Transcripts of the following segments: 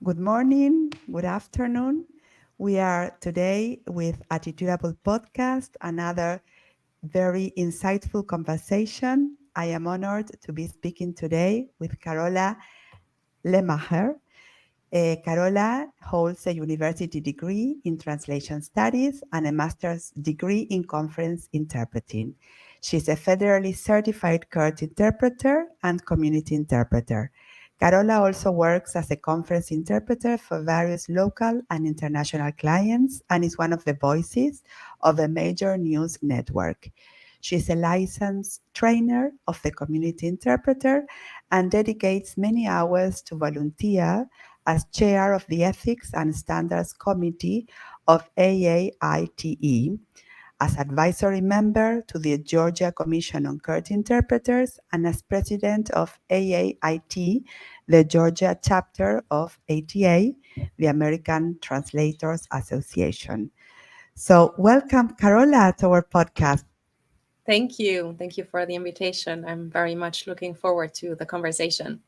Good morning, good afternoon. We are today with Attitudable Podcast, another very insightful conversation. I am honored to be speaking today with Carola Lemacher. Carola holds a university degree in translation studies and a master's degree in conference interpreting. She's a federally certified court interpreter and community interpreter. Carola also works as a conference interpreter for various local and international clients and is one of the voices of a major news network. She's a licensed trainer of the community interpreter and dedicates many hours to volunteer as chair of the Ethics and Standards Committee of AAITE, as advisory member to the Georgia Commission on Court Interpreters, and as president of AAIT, the Georgia chapter of ATA, the American Translators Association. So welcome, Carola, to our podcast. Thank you. Thank you for the invitation. I'm very much looking forward to the conversation.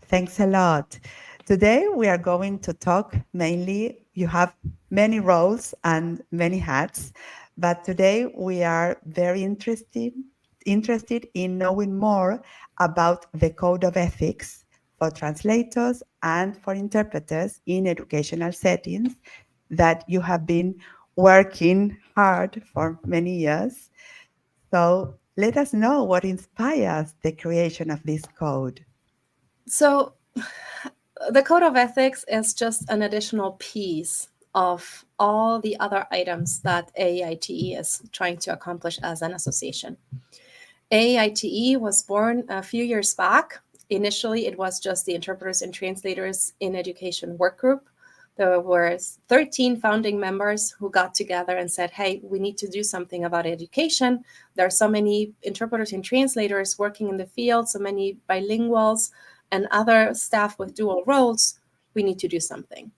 Thanks a lot. Today we are going to talk mainly, you have many roles and many hats, but today we are very interested in knowing more about the code of ethics for translators and for interpreters in educational settings that you have been working hard for many years. So let us know what inspires the creation of this code. So, the Code of Ethics is just an additional piece of all the other items that AITE is trying to accomplish as an association. AITE was born a few years back. Initially, it was just the Interpreters and Translators in Education work group. There were 13 founding members who got together and said, hey, we need to do something about education. There are so many interpreters and translators working in the field, so many bilinguals and other staff with dual roles. We need to do something.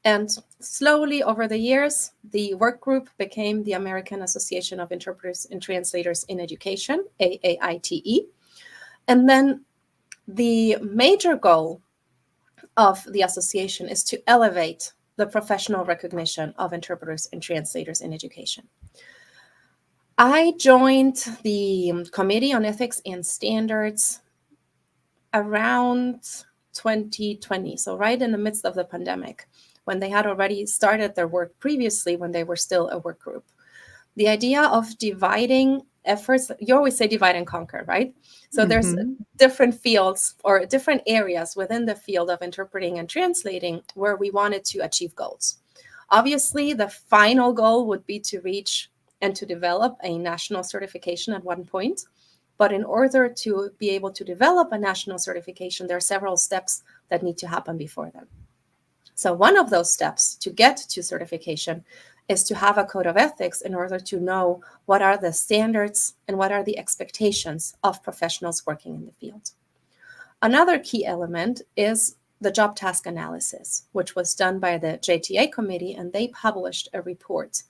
And slowly over the years, the work group became the American Association of Interpreters and Translators in Education, AAITE. And then the major goal of the association is to elevate the professional recognition of interpreters and translators in education. I joined the Committee on Ethics and Standards around 2020, so right in the midst of the pandemic, when they had already started their work previously when they were still a work group. The idea of dividing efforts, you always say divide and conquer, right? So there's different fields or different areas within the field of interpreting and translating where we wanted to achieve goals. Obviously, the final goal would be to reach and to develop a national certification at one point. But in order to be able to develop a national certification, there are several steps that need to happen before then. So one of those steps to get to certification is to have a code of ethics in order to know what are the standards and what are the expectations of professionals working in the field. Another key element is the job task analysis, which was done by the JTA committee, and they published a report.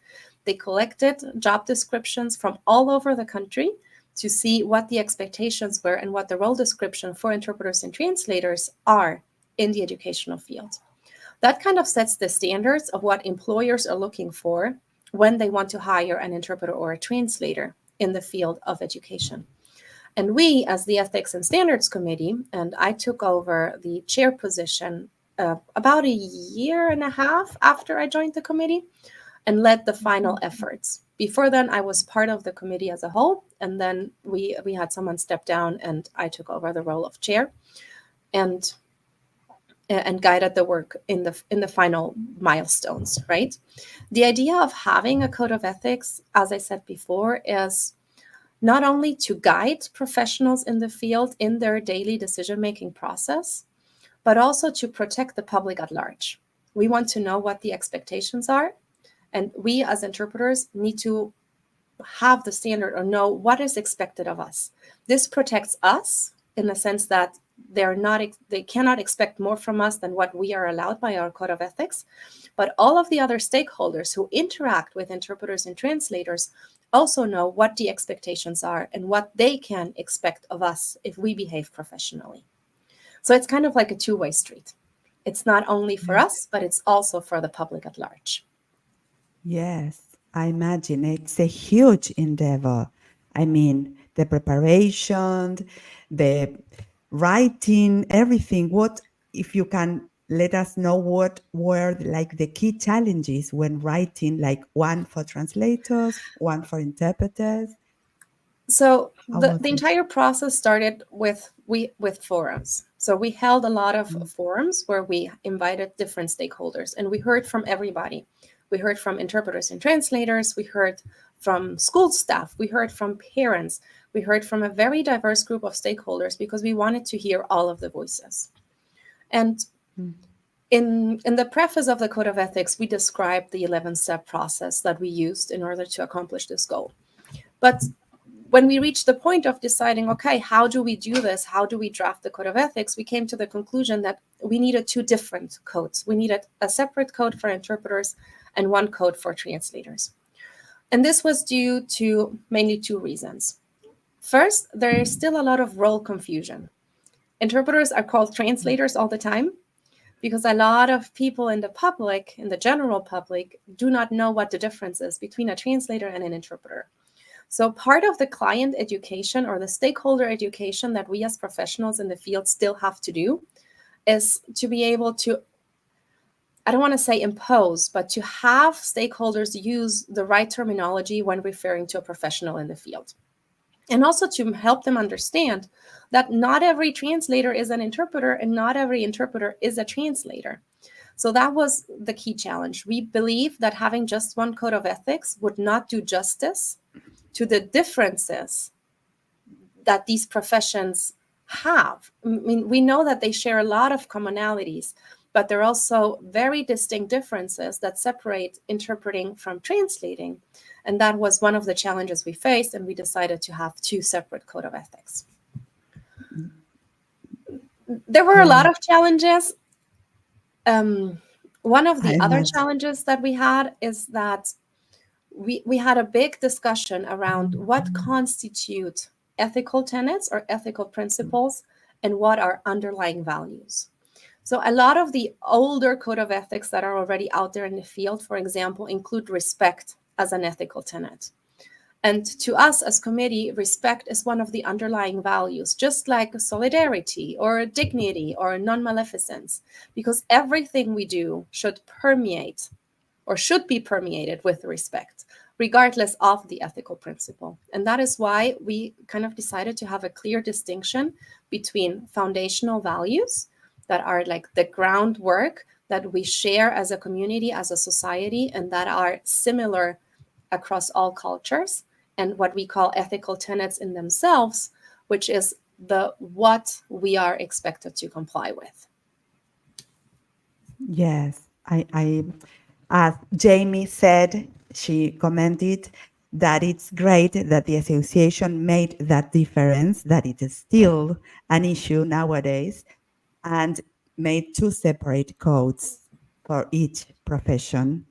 They collected job descriptions from all over the country to see what the expectations were and what the role description for interpreters and translators are in the educational field. That kind of sets the standards of what employers are looking for when they want to hire an interpreter or a translator in the field of education. And we, as the Ethics and Standards Committee, and I took over the chair position about a year and a half after I joined the committee and led the final efforts. Before then, I was part of the committee as a whole, and then we had someone step down and I took over the role of chair and guided the work in the final milestones, right? The idea of having a code of ethics, as I said before, is not only to guide professionals in the field in their daily decision-making process, but also to protect the public at large. We want to know what the expectations are, and we as interpreters need to have the standard or know what is expected of us. This protects us in the sense that they cannot expect more from us than what we are allowed by our code of ethics. But all of the other stakeholders who interact with interpreters and translators also know what the expectations are and what they can expect of us if we behave professionally. So it's kind of like a two-way street. It's not only for us, but it's also for the public at large. Yes, I imagine it's a huge endeavor. I mean, the preparation, the writing, everything. What, if you can let us know what were like the key challenges when writing, like one for translators, one for interpreters? So How the was it? entire process started with forums. So we held a lot of Mm, forums where we invited different stakeholders, and we heard from everybody. We heard from interpreters and translators. We heard from school staff. We heard from parents. We heard from a very diverse group of stakeholders because we wanted to hear all of the voices. And mm, in the preface of the Code of Ethics, we described the 11-step process that we used in order to accomplish this goal. But when we reached the point of deciding, okay, how do we do this? How do we draft the Code of Ethics? We came to the conclusion that we needed two different codes. We needed a separate code for interpreters and one code for translators. And this was due to mainly two reasons. First, there is still a lot of role confusion. Interpreters are called translators all the time because a lot of people in the public, in the general public, do not know what the difference is between a translator and an interpreter. So part of the client education or the stakeholder education that we as professionals in the field still have to do is to be able to, I don't want to say impose, but to have stakeholders use the right terminology when referring to a professional in the field. And also to help them understand that not every translator is an interpreter and not every interpreter is a translator. So that was the key challenge. We believe that having just one code of ethics would not do justice to the differences that these professions have. I mean, we know that they share a lot of commonalities, but there are also very distinct differences that separate interpreting from translating. And that was one of the challenges we faced, and we decided to have two separate code of ethics. mm. There were a lot Yeah, of challenges. One of I the other imagine. challenges that we had is that we had a big discussion around what constitute ethical tenets or ethical principles and what are underlying values. So a lot of the older code of ethics that are already out there in the field, for example, include respect as an ethical tenet. And to us as committee, respect is one of the underlying values, just like solidarity or dignity or non-maleficence, because everything we do should permeate or should be permeated with respect, regardless of the ethical principle. And that is why we kind of decided to have a clear distinction between foundational values that are like the groundwork that we share as a community, as a society, and that are similar across all cultures, and what we call ethical tenets in themselves, which is the what we are expected to comply with. Yes, as Jamie said, she commented that it's great that the association made that difference, that it is still an issue nowadays, and made two separate codes for each profession.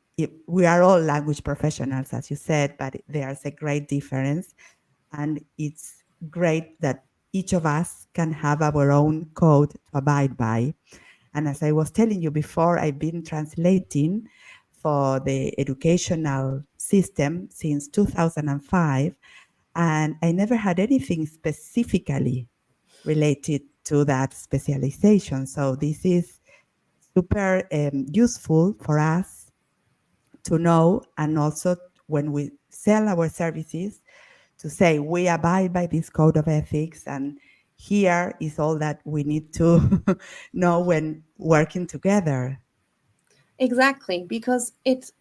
We are all language professionals, as you said, but there's a great difference. And it's great that each of us can have our own code to abide by. And as I was telling you before, I've been translating for the educational system since 2005, and I never had anything specifically related to that specialization. So this is super useful for us to know, and also when we sell our services, to say we abide by this code of ethics, and here is all that we need to know when working together. Exactly, because it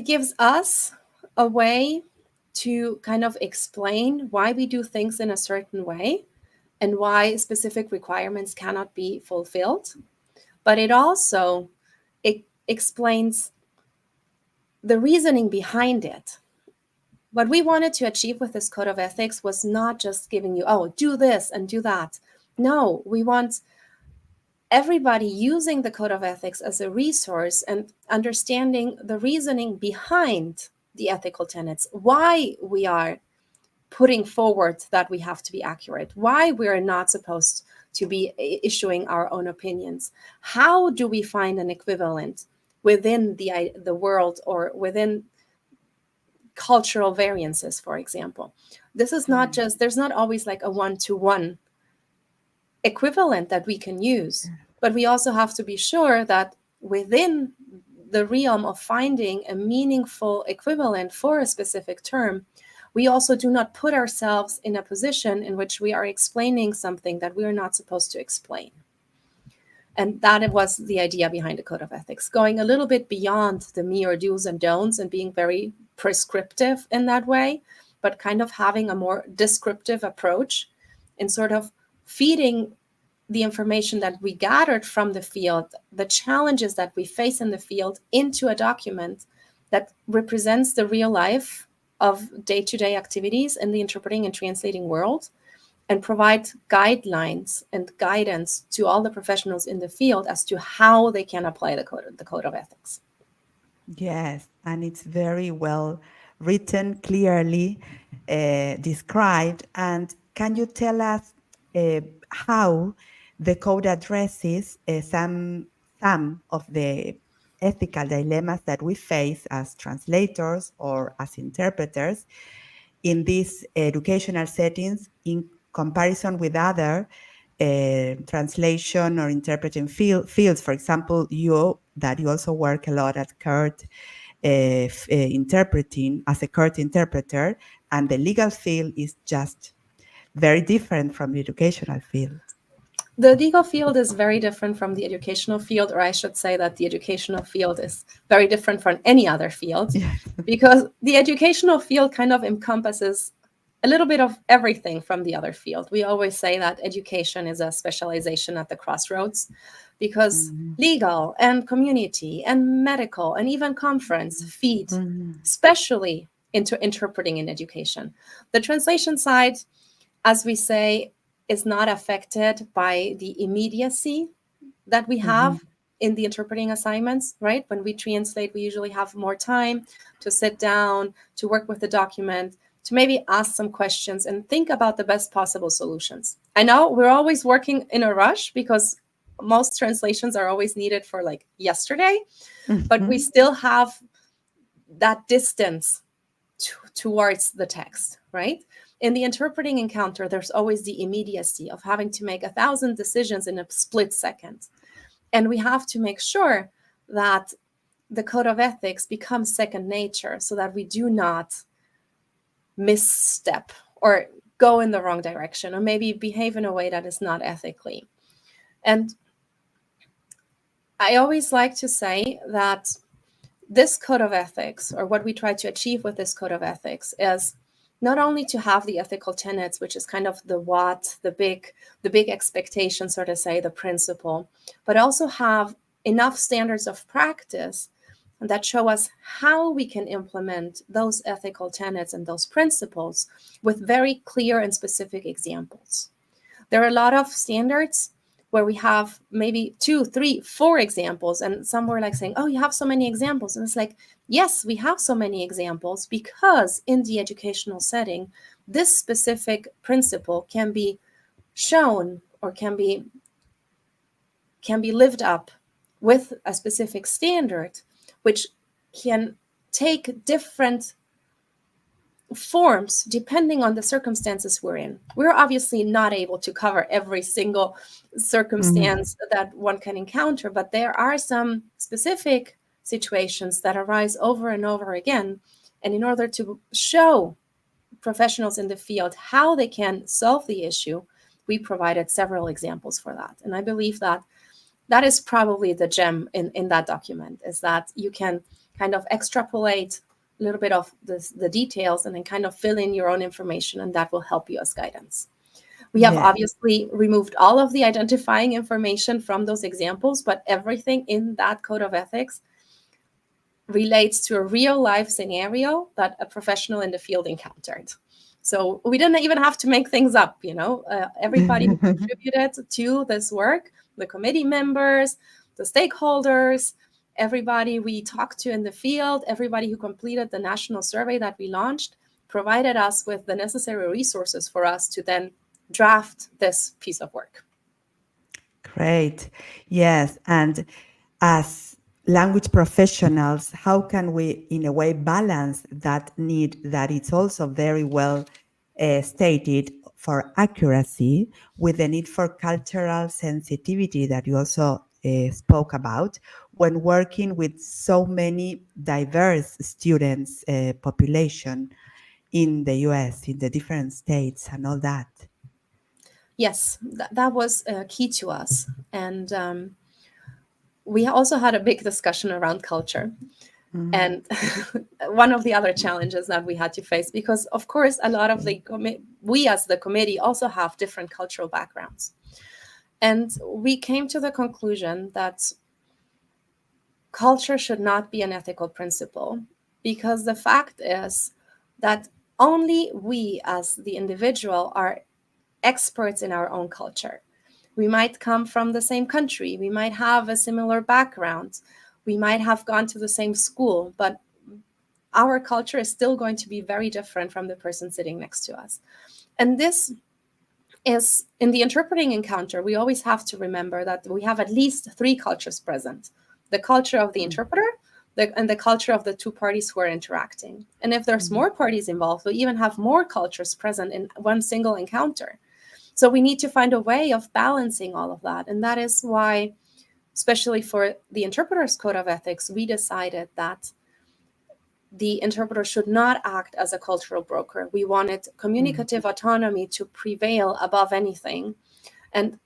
gives us a way to kind of explain why we do things in a certain way and why specific requirements cannot be fulfilled. But it explains the reasoning behind it. What we wanted to achieve with this code of ethics was not just giving you, oh, do this and do that. No, we want everybody using the code of ethics as a resource and understanding the reasoning behind the ethical tenets, why we are putting forward that we have to be accurate, why we're not supposed to be issuing our own opinions. How do we find an equivalent within the world or within cultural variances, for example? This is not just, there's not always like a one-to-one equivalent that we can use, but we also have to be sure that within the realm of finding a meaningful equivalent for a specific term, we also do not put ourselves in a position in which we are explaining something that we are not supposed to explain. And that was the idea behind the Code of Ethics, going a little bit beyond the me or do's and don'ts and being very prescriptive in that way, but kind of having a more descriptive approach and sort of feeding the information that we gathered from the field, the challenges that we face in the field, into a document that represents the real life of day-to-day activities in the interpreting and translating world, and provide guidelines and guidance to all the professionals in the field as to how they can apply the code of ethics. Yes, and it's very well written, clearly described. And can you tell us how the code addresses some of the ethical dilemmas that we face as translators or as interpreters in these educational settings in comparison with other translation or interpreting fields? For example, you also work a lot at CERT, interpreting as a CERT interpreter, and the legal field is just very different from the educational field. The legal field is very different from the educational field, or I should say that the educational field is very different from any other field, because the educational field kind of encompasses a little bit of everything from the other field. We always say that education is a specialization at the crossroads, because legal and community and medical and even conference feed especially into interpreting in education. The translation side, as we say, is not affected by the immediacy that we have in the interpreting assignments, right? When we translate, we usually have more time to sit down, to work with the document, to maybe ask some questions and think about the best possible solutions. I know we're always working in a rush because most translations are always needed for like yesterday, but we still have that distance towards the text, right? In the interpreting encounter, there's always the immediacy of having to make 1,000 decisions in a split second. And we have to make sure that the code of ethics becomes second nature so that we do not misstep or go in the wrong direction or maybe behave in a way that is not ethically. And I always like to say that this code of ethics, or what we try to achieve with this code of ethics, is not only to have the ethical tenets, which is kind of the what, the big expectation, so to say, the principle, but also have enough standards of practice that show us how we can implement those ethical tenets and those principles with very clear and specific examples. There are a lot of standards where we have maybe 2, 3, 4 examples, and some were like saying, oh, you have so many examples. And it's like, yes, we have so many examples because in the educational setting, this specific principle can be shown or can be lived up with a specific standard, which can take different forms depending on the circumstances we're in. We're obviously not able to cover every single circumstance that one can encounter, but there are some specific situations that arise over and over again. And in order to show professionals in the field how they can solve the issue, we provided several examples for that. And I believe that that is probably the gem in that document, is that you can kind of extrapolate a little bit of the details and then kind of fill in your own information, and that will help you as guidance. We have obviously removed all of the identifying information from those examples, but everything in that code of ethics relates to a real life scenario that a professional in the field encountered. So we didn't even have to make things up, everybody who contributed to this work, the committee members, the stakeholders, everybody we talked to in the field, everybody who completed the national survey that we launched, provided us with the necessary resources for us to then draft this piece of work. Great. Yes. And as language professionals, how can we, in a way, balance that need that it's also very well stated for accuracy with the need for cultural sensitivity that you also spoke about when working with so many diverse students population in the US, in the different states and all that? Yes, that was key to us. And we also had a big discussion around culture. And one of the other challenges that we had to face, because of course, a lot of we as the committee also have different cultural backgrounds. And we came to the conclusion that culture should not be an ethical principle, because the fact is that only we as the individual are experts in our own culture. We might come from the same country, we might have a similar background, we might have gone to the same school, but our culture is still going to be very different from the person sitting next to us. And this is, in the interpreting encounter, we always have to remember that we have at least 3 cultures present: the culture of the interpreter, and the culture of the 2 parties who are interacting. And if there's more parties involved, we even have more cultures present in one single encounter. So we need to find a way of balancing all of that. And that is why, especially for the interpreter's code of ethics, we decided that the interpreter should not act as a cultural broker. We wanted communicative autonomy to prevail above anything. And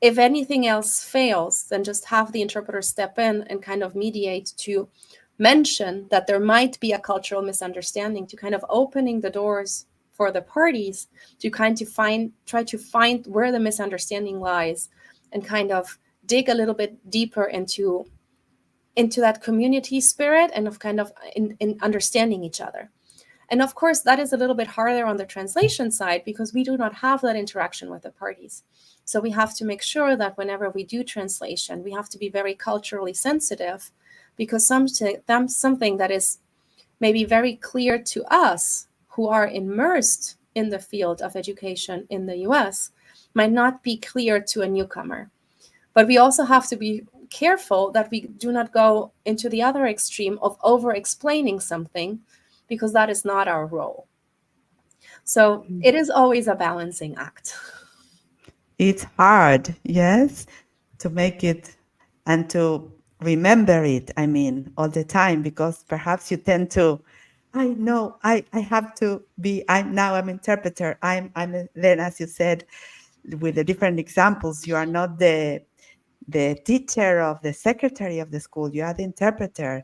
if anything else fails, then just have the interpreter step in and kind of mediate to mention that there might be a cultural misunderstanding, to kind of opening the doors for the parties to try to find where the misunderstanding lies, and kind of dig a little bit deeper into that community spirit and of kind of in understanding each other. And of course, that is a little bit harder on the translation side because we do not have that interaction with the parties. So we have to make sure that whenever we do translation, we have to be very culturally sensitive, because something that is maybe very clear to us who are immersed in the field of education in the US might not be clear to a newcomer. But we also have to be careful that we do not go into the other extreme of over-explaining something, because that is not our role. So it is always a balancing act. It's hard, yes, to make it and to remember it, I mean, all the time, because perhaps you tend to, I know, I have to be, I'm interpreter, then as you said, with the different examples, you are not the teacher of the secretary of the school, you are the interpreter,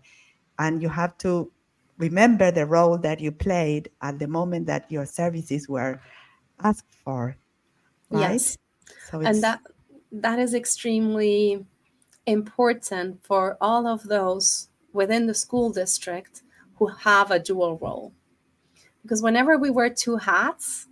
and you have to remember the role that you played at the moment that your services were asked for, right? Yes. So and that is extremely important for all of those within the school district who have a dual role. Because whenever we wear 2 hats,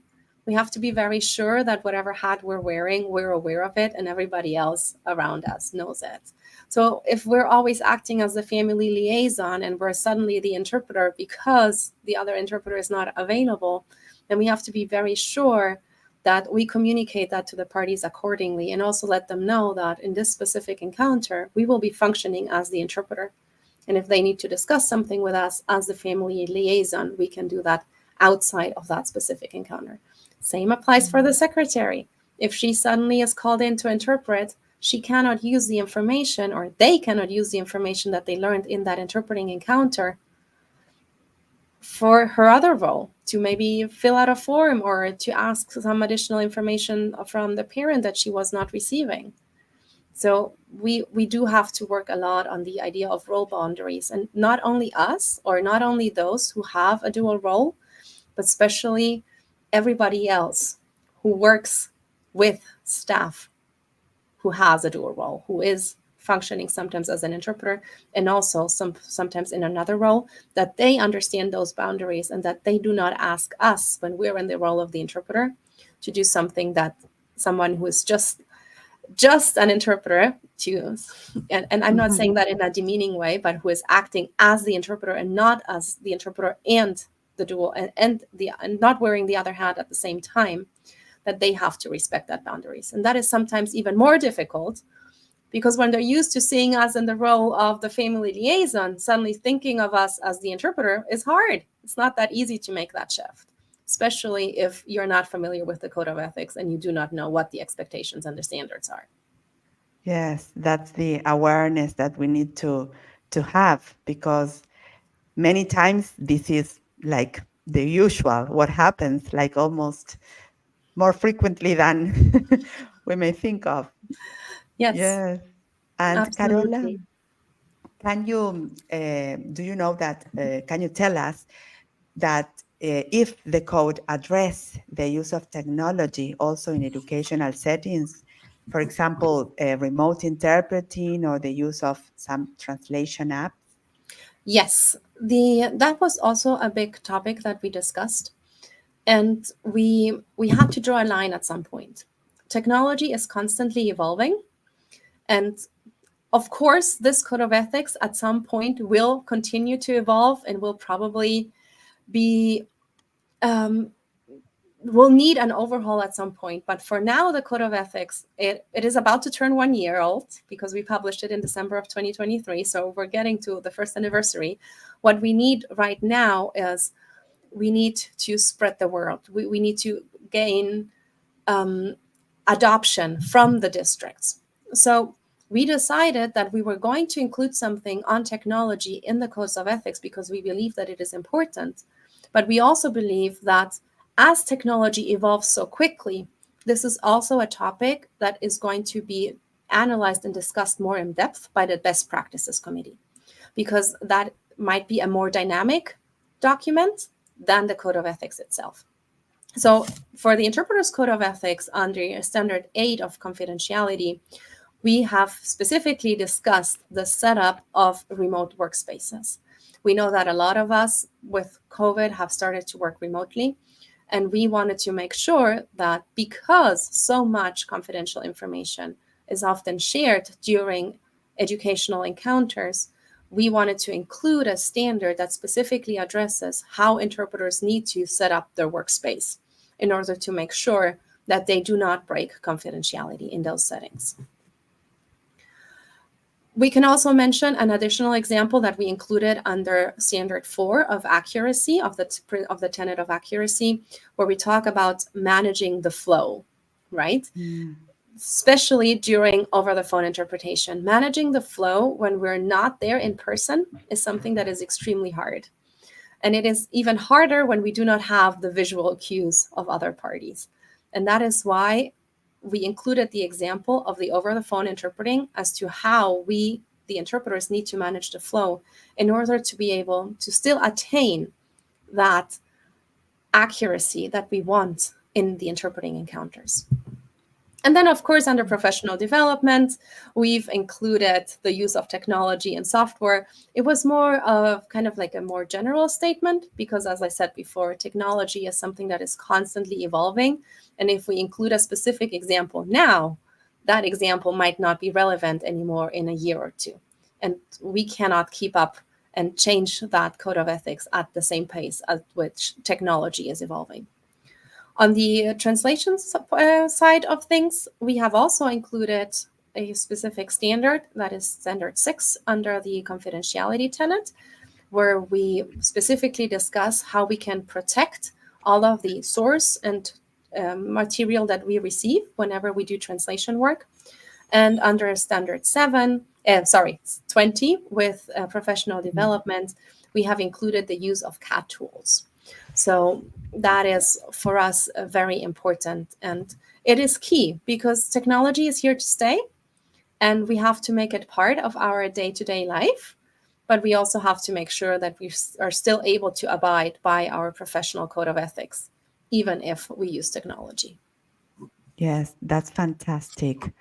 we have to be very sure that whatever hat we're wearing, we're aware of it and everybody else around us knows it. So if we're always acting as the family liaison and we're suddenly the interpreter because the other interpreter is not available, then we have to be very sure that we communicate that to the parties accordingly, and also let them know that in this specific encounter, we will be functioning as the interpreter. And if they need to discuss something with us as the family liaison, we can do that outside of that specific encounter. Same applies for the secretary. If she suddenly is called in to interpret, she cannot use the information, or they cannot use the information that they learned in that interpreting encounter for her other role, to maybe fill out a form or to ask some additional information from the parent that she was not receiving. So we do have to work a lot on the idea of role boundaries, and not only us or not only those who have a dual role, but especially everybody else who works with staff who has a dual role, who is functioning sometimes as an interpreter and also sometimes in another role, that they understand those boundaries and that they do not ask us when we're in the role of the interpreter to do something that someone who is just an interpreter to, and I'm not saying that in a demeaning way, but who is acting as the interpreter and not as the interpreter and the dual and not wearing the other hat at the same time, that they have to respect that boundaries. And that is sometimes even more difficult because when they're used to seeing us in the role of the family liaison, suddenly thinking of us as the interpreter is hard. It's not that easy to make that shift, especially if you're not familiar with the code of ethics and you do not know what the expectations and the standards are. Yes, that's the awareness that we need to have, because many times this is like the usual, what happens, like almost more frequently than we may think of. Yes, Yes. And Carola, absolutely. can you do you know that can you tell us that if the code address the use of technology also in educational settings, for example, remote interpreting or the use of some translation apps? Yes, that was also a big topic that we discussed, and we had to draw a line at some point. Technology is constantly evolving, and of course, this code of ethics at some point will continue to evolve and will probably be um, will need an overhaul at some point. But for now, the code of ethics it is about to turn 1 year old because we published it in December of 2023. So we're getting to the first anniversary. What we need right now is we need to spread the word. We need to gain adoption from the districts. So we decided that we were going to include something on technology in the codes of ethics because we believe that it is important. But we also believe that as technology evolves so quickly, this is also a topic that is going to be analyzed and discussed more in depth by the Best Practices Committee, because that might be a more dynamic document than the Code of Ethics itself. So for the Interpreter's Code of Ethics under Standard 8 of confidentiality, we have specifically discussed the setup of remote workspaces. We know that a lot of us with COVID have started to work remotely, and we wanted to make sure that because so much confidential information is often shared during educational encounters, we wanted to include a standard that specifically addresses how interpreters need to set up their workspace in order to make sure that they do not break confidentiality in those settings. We can also mention an additional example that we included under Standard 4 of accuracy, of the tenet of accuracy, where we talk about managing the flow, right? Mm. Especially during over-the-phone interpretation. Managing the flow when we're not there in person is something that is extremely hard. And it is even harder when we do not have the visual cues of other parties. And that is why we included the example of the over-the-phone interpreting as to how we, the interpreters, need to manage the flow in order to be able to still attain that accuracy that we want in the interpreting encounters. And then, of course, under professional development, we've included the use of technology and software. It was more of kind of like a more general statement because, as I said before, technology is something that is constantly evolving. And if we include a specific example now, that example might not be relevant anymore in a year or two. And we cannot keep up and change that code of ethics at the same pace at which technology is evolving. On the translation side of things, we have also included a specific standard, that is Standard 6 under the confidentiality tenet, where we specifically discuss how we can protect all of the source and material that we receive whenever we do translation work. And under Standard 20 with professional development, we have included the use of CAT tools. So that is for us very important, and it is key because technology is here to stay and we have to make it part of our day-to-day life, but we also have to make sure that we are still able to abide by our professional code of ethics even if we use technology. Yes, that's fantastic,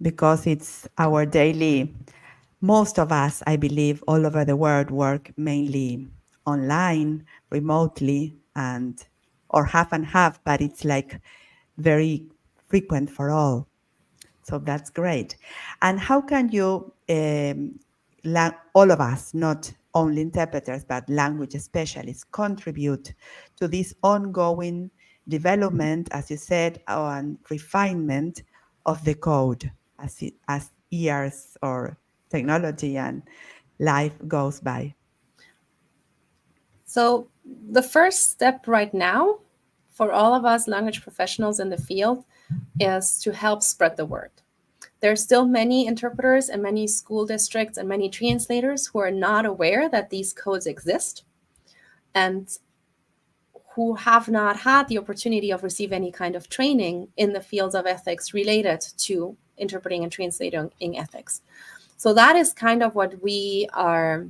because it's our daily, most of us, I believe, all over the world work mainly online, remotely, and or half and half, but it's like very frequent for all. So that's great. And how can you all of us, not only interpreters, but language specialists, contribute to this ongoing development, as you said, and refinement of the code as years or technology and life goes by? So the first step right now for all of us language professionals in the field is to help spread the word. There are still many interpreters and many school districts and many translators who are not aware that these codes exist and who have not had the opportunity of receive any kind of training in the fields of ethics related to interpreting and translating in ethics. So that is kind of what we are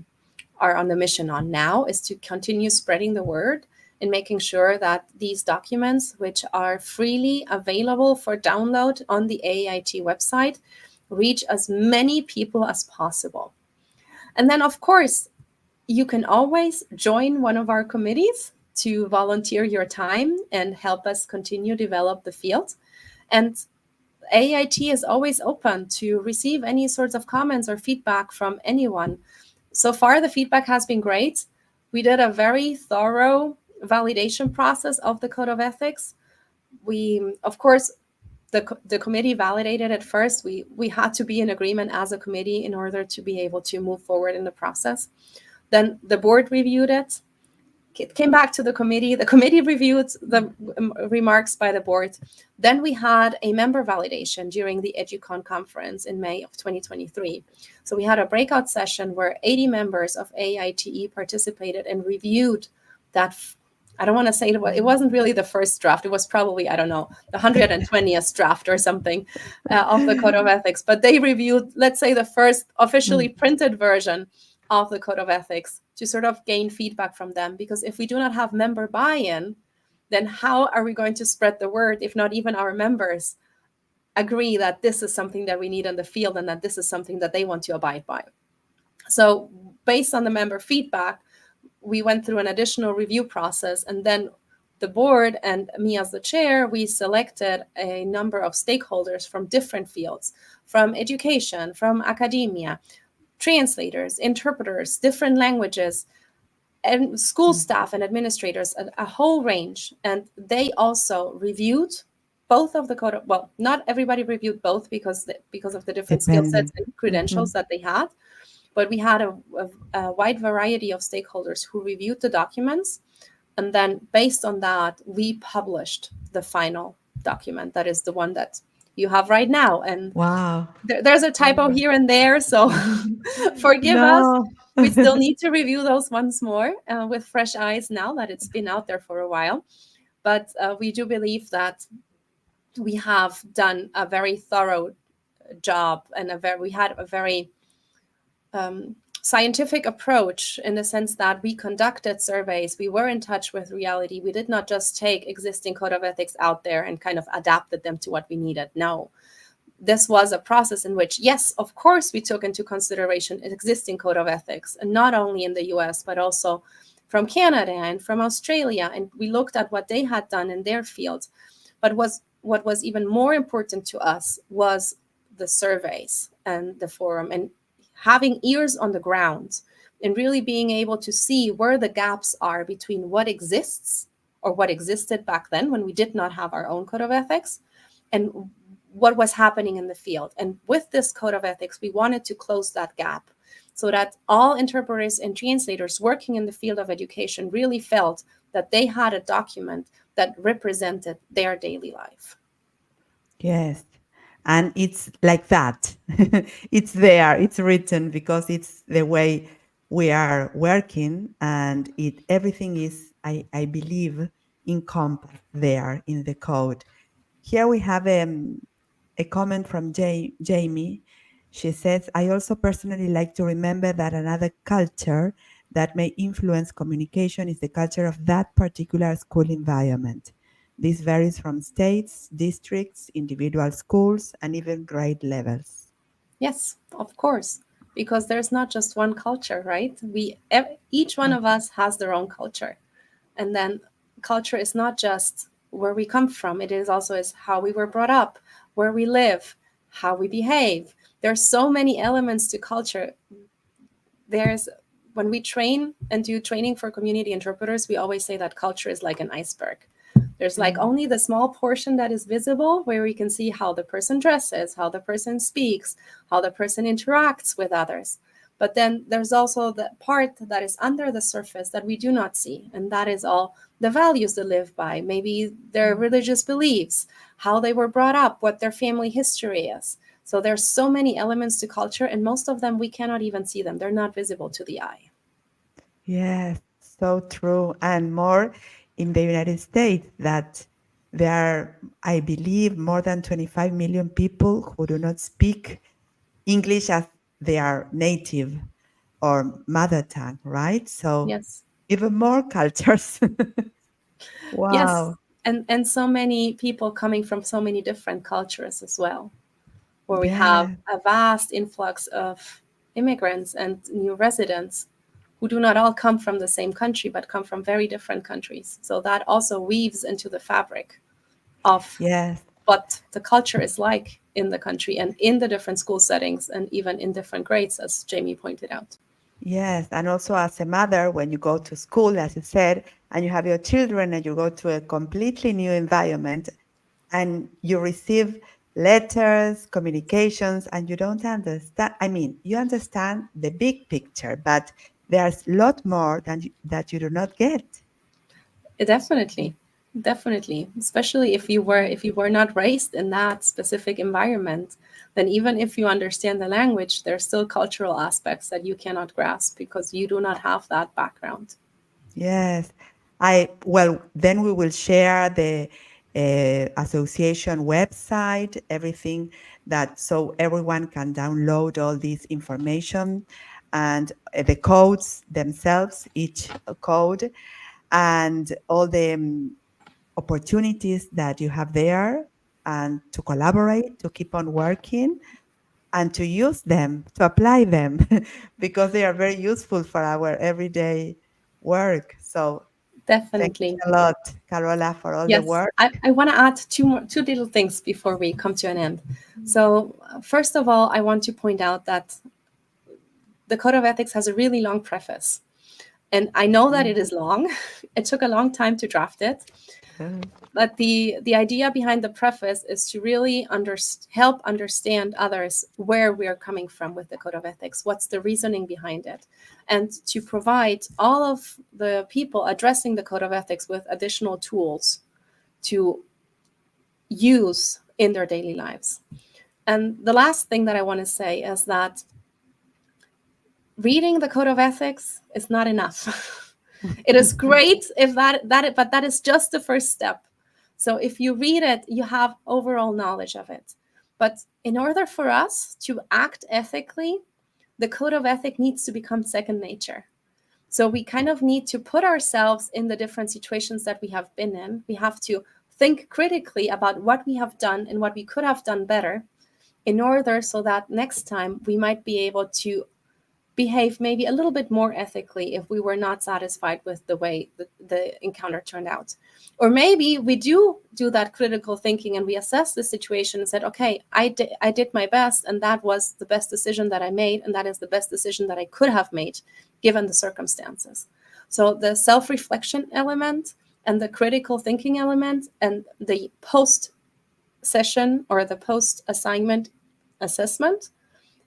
on the mission on now, is to continue spreading the word and making sure that these documents, which are freely available for download on the AIT website, reach as many people as possible. And then, of course, you can always join one of our committees to volunteer your time and help us continue develop the field. And AIT is always open to receive any sorts of comments or feedback from anyone. So far, the feedback has been great. We did a very thorough validation process of the Code of Ethics. We, of course, the committee validated it first. We had to be in agreement as a committee in order to be able to move forward in the process. Then the board reviewed it. It came back to the committee. The committee reviewed the remarks by the board. Then we had a member validation during the EduCon conference in May of 2023. So we had a breakout session where 80 members of AITE participated and reviewed that. I don't want to say it wasn't really the first draft. It was probably, I don't know, the 120th draft or something of the Code of Ethics. But they reviewed, let's say, the first officially printed version of the Code of Ethics to sort of gain feedback from them. Because if we do not have member buy-in, then how are we going to spread the word if not even our members agree that this is something that we need in the field and that this is something that they want to abide by? So based on the member feedback, we went through an additional review process, and then the board and me as the chair, we selected a number of stakeholders from different fields, from education, from academia, translators, interpreters, different languages, and school staff and administrators, a whole range. And they also reviewed both of the code of, well, not everybody reviewed both because of the different skill sets and credentials that they had. But we had a wide variety of stakeholders who reviewed the documents. And then based on that, we published the final document. That is the one that you have right now. And wow, there's a typo here and there. So forgive us. We still need to review those once more with fresh eyes now that it's been out there for a while. But we do believe that we have done a very thorough job, and we had a very scientific approach in the sense that we conducted surveys. We were in touch with reality. We did not just take existing code of ethics out there and kind of adapted them to what we needed. No, this was a process in which, yes, of course, we took into consideration an existing code of ethics, and not only in the US, but also from Canada and from Australia. And we looked at what they had done in their fields. But what was even more important to us was the surveys and the forum, and having ears on the ground and really being able to see where the gaps are between what exists or what existed back then when we did not have our own code of ethics and what was happening in the field. And with this code of ethics, we wanted to close that gap so that all interpreters and translators working in the field of education really felt that they had a document that represented their daily life. Yes. And it's like that. It's there, it's written, because it's the way we are working, and everything is, I believe, encompassed there in the code. Here we have a comment from Jamie. She says, I also personally like to remember that another culture that may influence communication is the culture of that particular school environment. This varies from states, districts, individual schools, and even grade levels. Yes, of course, because there's not just one culture, right? Each one of us has their own culture. And then culture is not just where we come from. It is also is how we were brought up, where we live, how we behave. There's so many elements to culture there's when we train and do training for community interpreters, we always say that culture is like an iceberg. There's like only the small portion that is visible, where we can see how the person dresses, how the person speaks, how the person interacts with others. But then there's also the part that is under the surface that we do not see. And that is all the values they live by, maybe their religious beliefs, how they were brought up, what their family history is. So there's so many elements to culture, and most of them we cannot even see them. They're not visible to the eye. Yes, so true. And more in the United States, that there are, I believe, more than 25 million people who do not speak English as their native or mother tongue, right? So Yes. even more cultures. Yes. Wow. And so many people coming from so many different cultures as well, where we have Yeah. a vast influx of immigrants and new residents who do not all come from the same country, but come from very different countries. So that also weaves into the fabric of Yes. what the culture is like in the country and in the different school settings and even in different grades, as Jamie pointed out. Yes, and also as a mother, when you go to school, as you said, and you have your children and you go to a completely new environment and you receive letters, communications, and you don't understand. I mean, you understand the big picture, but there's a lot more that you do not get. Definitely, definitely. Especially if you were not raised in that specific environment, then even if you understand the language, there's still cultural aspects that you cannot grasp because you do not have that background. Yes, well, then we will share the association website, everything that so everyone can download all this information and the codes themselves, each code, and all the opportunities that you have there, and to collaborate, to keep on working, and to use them, to apply them, because they are very useful for our everyday work. So thank Definitely. you a lot, Carola, for all the Yes, work. I want to add two little things before we come to an end. So, first of all, I want to point out that the Code of Ethics has a really long preface. And I know that it is long. It took a long time to draft it. Mm. But the idea behind the preface is to really help understand others where we are coming from with the Code of Ethics, what's the reasoning behind it, and to provide all of the people addressing the Code of Ethics with additional tools to use in their daily lives. And the last thing that I want to say is that reading the Code of Ethics is not enough. It is great if but that is just the first step. So if you read it, you have overall knowledge of it. But in order for us to act ethically, the Code of Ethics needs to become second nature. So we kind of need to put ourselves in the different situations that we have been in. We have to think critically about what we have done and what we could have done better, in order so that next time we might be able to behave maybe a little bit more ethically if we were not satisfied with the way the encounter turned out. Or maybe we do that critical thinking and we assess the situation and said, okay, I did my best, and that was the best decision that I made, and that is the best decision that I could have made given the circumstances. So the self-reflection element and the critical thinking element and the post session or the post assignment assessment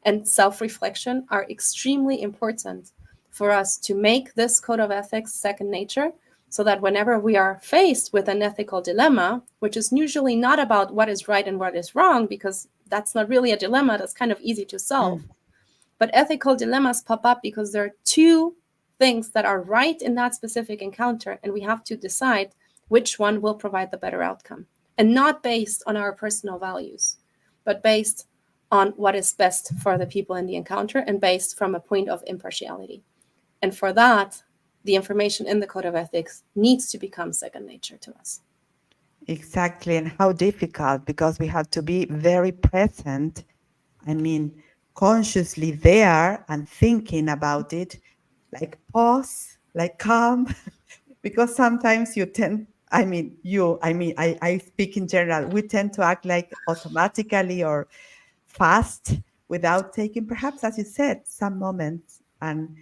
and self-reflection are extremely important for us to make this code of ethics second nature, so that whenever we are faced with an ethical dilemma, which is usually not about what is right and what is wrong, because that's not really a dilemma, that's kind of easy to solve. But ethical dilemmas pop up because there are two things that are right in that specific encounter, and we have to decide which one will provide the better outcome. And not based on our personal values, but based on what is best for the people in the encounter and based from a point of impartiality. And for that, the information in the Code of Ethics needs to become second nature to us. Exactly, and how difficult, because we have to be very present. I mean, consciously there and thinking about it, like pause, like calm, because sometimes you tend, I speak in general, we tend to act like automatically or fast without taking, perhaps, as you said, some moments and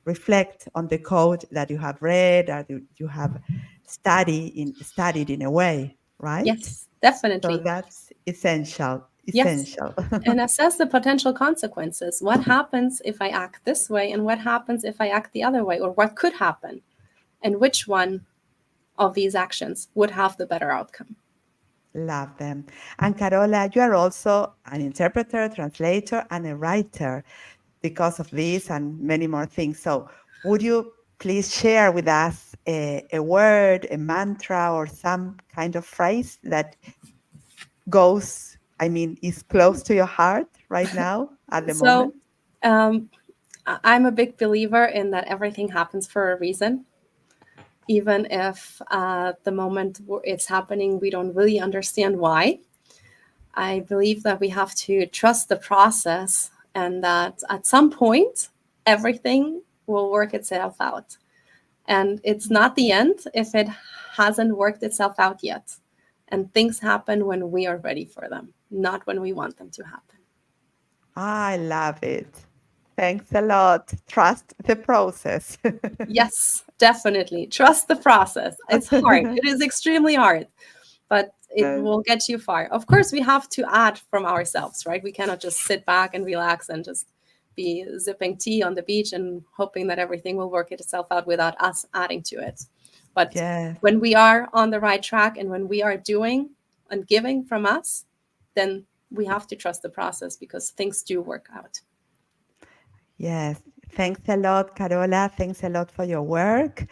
reflect on the code that you have read or you have studied in a way, right? Yes, So definitely. that's essential, Yes. essential. And assess the potential consequences. What happens if I act this way, and what happens if I act the other way, or what could happen, and which one of these actions would have the better outcome? Love them. And Carola, you are also an interpreter, translator, and a writer because of this and many more things. So, would you please share with us a word, a mantra, or some kind of phrase that is close to your heart right now at the So, moment? um, I'm a big believer in that everything happens for a reason. Even if the moment it's happening, we don't really understand why. I believe that we have to trust the process and that at some point, everything will work itself out. And it's not the end if it hasn't worked itself out yet. And things happen when we are ready for them, not when we want them to happen. I love it. Thanks a lot. Trust the process. Yes, definitely. Trust the process. It's hard. It is extremely hard, but it will get you far. Of course, we have to add from ourselves, right? We cannot just sit back and relax and just be sipping tea on the beach and hoping that everything will work itself out without us adding to it. But Yes. when we are on the right track and when we are doing and giving from us, then we have to trust the process because things do work out. Yes. Thanks a lot, Carola. Thanks a lot for your work,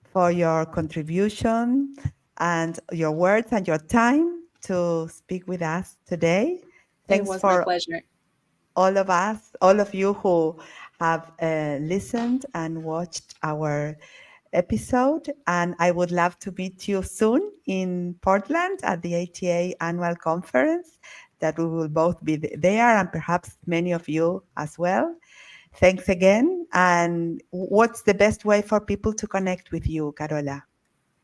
for your contribution, and your words and your time to speak with us today. It Thanks was my for pleasure. all of us, all of you who have listened and watched our episode. And I would love to meet you soon in Portland at the ATA annual conference, that we will both be there and perhaps many of you as well. Thanks again. And what's the best way for people to connect with you, Carola?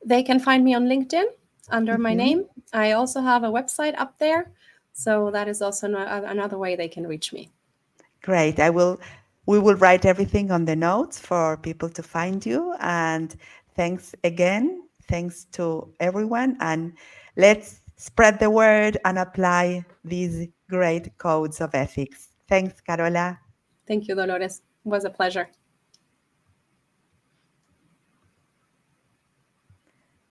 They can find me on LinkedIn under my Mhm. name. I also have a website up there. So that is also another way they can reach me. Great. We will write everything on the notes for people to find you. And thanks again. Thanks to everyone. And let's spread the word and apply these great codes of ethics. Thanks, Carola. Thank you, Dolores. It was a pleasure.